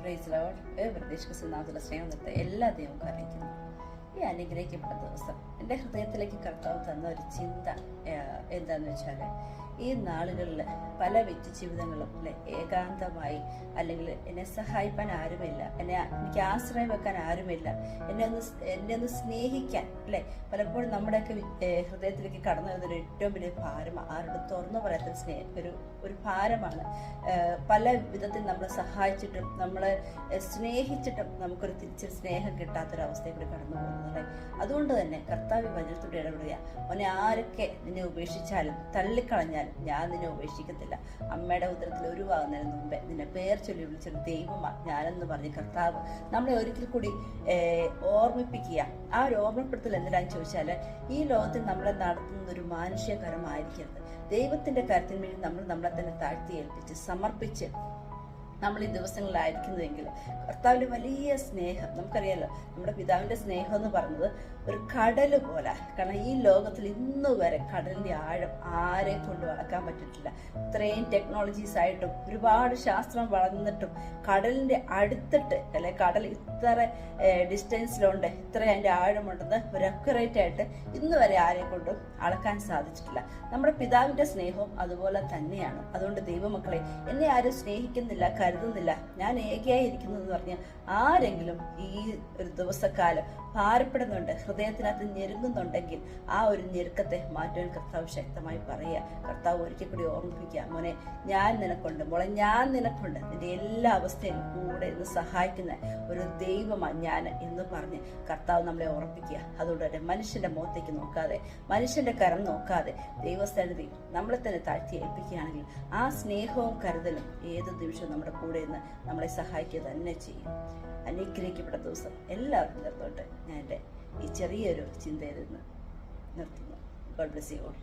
Praise Lord. പ്രതീക്ഷ നാമത്തിലുള്ള സ്നേഹം നിർത്ത എല്ലാ ദൈവവും അറിയിക്കുന്നു. ഈ അനുഗ്രഹിക്കപ്പെട്ട ദിവസം എൻ്റെ ഹൃദയത്തിലേക്ക് കർത്താവ് തന്ന ഒരു ചിന്ത എന്താണെന്ന് വെച്ചാൽ, ഈ നാളുകളിൽ പല വ്യക്തി ജീവിതങ്ങളും അല്ലെ ഏകാന്തമായി, അല്ലെങ്കിൽ എന്നെ സഹായിക്കാൻ ആരുമില്ല, എനിക്ക് ആശ്രയം വെക്കാൻ ആരുമില്ല, എന്നെ ഒന്ന് സ്നേഹിക്കാൻ അല്ലെ, പലപ്പോഴും നമ്മുടെയൊക്കെ ഹൃദയത്തിലേക്ക് കടന്നു വരുന്നൊരു ഏറ്റവും വലിയ ഭാരമാണ്. ആരോട് തുറന്നു പറയാത്ത ഒരു ഭാരമാണ്. പല വിധത്തിൽ നമ്മളെ സഹായിച്ചിട്ടും നമ്മളെ സ്നേഹിച്ചിട്ടും നമുക്കൊരു തിരിച്ച് സ്നേഹം കിട്ടാത്തൊരവസ്ഥയെ കൂടി കടന്നു പോകുന്നത് അല്ലേ. അതുകൊണ്ട് തന്നെ കർത്താവ് വചനത്തോട് ഇടപെടുക. അവനെ ആരൊക്കെ നിന്നെ ഉപേക്ഷിച്ചാലും തള്ളിക്കളഞ്ഞാലും ഞാൻ നിന്നെ ഉപേക്ഷിക്കത്തില്ല. അമ്മയുടെ ഉദരത്തിൽ ഉരുവാകുന്നതിന് മുമ്പേ നിന്നെ പേർ ചൊല്ലി വിളിച്ചൊരു ദൈവമാണ് ഞാനെന്ന് പറഞ്ഞ് കർത്താവ് നമ്മളെ ഒരിക്കൽ കൂടി ഓർമ്മിപ്പിക്കുക. ആ ഒരു ഓർമ്മപ്പെടുത്തൽ എന്തിനാന്ന് ചോദിച്ചാൽ, ഈ ലോകത്തിൽ നമ്മളെ നടത്തുന്ന ഒരു മാനുഷികകരമായിരിക്കരുത്. ദൈവത്തിന്റെ കാര്യത്തിന് വേണ്ടി നമ്മൾ നമ്മളെ തന്നെ താഴ്ത്തി ഏൽപ്പിച്ച് സമർപ്പിച്ച് നമ്മൾ ഈ ദിവസങ്ങളിലായിരിക്കുന്നുവെങ്കിൽ കർത്താവിൻ്റെ വലിയ സ്നേഹം നമുക്കറിയാലോ. നമ്മുടെ പിതാവിൻ്റെ സ്നേഹം എന്ന് പറയുന്നത് ഒരു കടൽ പോലെ. കാരണം ഈ ലോകത്തിൽ ഇന്ന് വരെ കടലിൻ്റെ ആഴം ആരെ കൊണ്ട് അളക്കാൻ പറ്റിയിട്ടില്ല. ഇത്രയും ടെക്നോളജീസ് ആയിട്ടും ഒരുപാട് ശാസ്ത്രം വളർന്നിട്ടും കടലിൻ്റെ അടുത്തിട്ട് അല്ലെ, കടൽ ഇത്ര ഡിസ്റ്റൻസിലുണ്ട്, ഇത്ര അതിൻ്റെ ആഴമുണ്ടെന്ന് ഒരു അക്യുറേറ്റ് ആയിട്ട് ഇന്ന് വരെ ആരെ കൊണ്ടും അളക്കാൻ സാധിച്ചിട്ടില്ല. നമ്മുടെ പിതാവിൻ്റെ സ്നേഹവും അതുപോലെ തന്നെയാണ്. അതുകൊണ്ട് ദൈവമക്കളെ, എന്നെ ആരും സ്നേഹിക്കുന്നില്ല, കരുതുന്നില്ല, ഞാൻ ഏകയായിരിക്കുന്നു പറഞ്ഞ് ആരെങ്കിലും ഈ ഒരു ദിവസക്കാലം ഭാരപ്പെടുന്നുണ്ട്, ഹൃദയത്തിനകത്ത് ഞെരുങ്ങുന്നുണ്ടെങ്കിൽ ആ ഒരു ഞെരുക്കത്തെ മാറ്റുവാൻ കർത്താവ് ശക്തമായി പറയുക. കർത്താവ് ഒരിക്കൽ കൂടി ഓർമ്മിപ്പിക്കുക, മോനെ ഞാൻ നിനക്കുണ്ട്, മോളെ ഞാൻ നിനക്കുണ്ട്, നിന്റെ എല്ലാ അവസ്ഥയിലും കൂടെ ഇന്ന് സഹായിക്കുന്ന ഒരു ദൈവമാണ് ഞാൻ എന്ന് പറഞ്ഞ് കർത്താവ് നമ്മളെ ഓർമ്മിപ്പിക്കുക. അതുകൊണ്ട് തന്നെ മനുഷ്യന്റെ മുഖത്തേക്ക് നോക്കാതെ, മനുഷ്യന്റെ കരം നോക്കാതെ ദൈവസന്നിധി നമ്മളെ തന്നെ താഴ്ത്തി ഏൽപ്പിക്കുകയാണെങ്കിൽ ആ സ്നേഹവും കരുതലും ഏത് നിമിഷവും നമ്മുടെ കൂടെ നിന്ന് നമ്മളെ സഹായിക്കുക തന്നെ ചെയ്യും. അനുഗ്രഹിക്കപ്പെട്ട ദിവസം എല്ലാവർക്കും നിർത്തോട്ടെ. ഞാൻ എൻ്റെ ഈ ചെറിയൊരു ചിന്തയിൽ നിന്ന് നിർത്തുന്നു. God bless you all.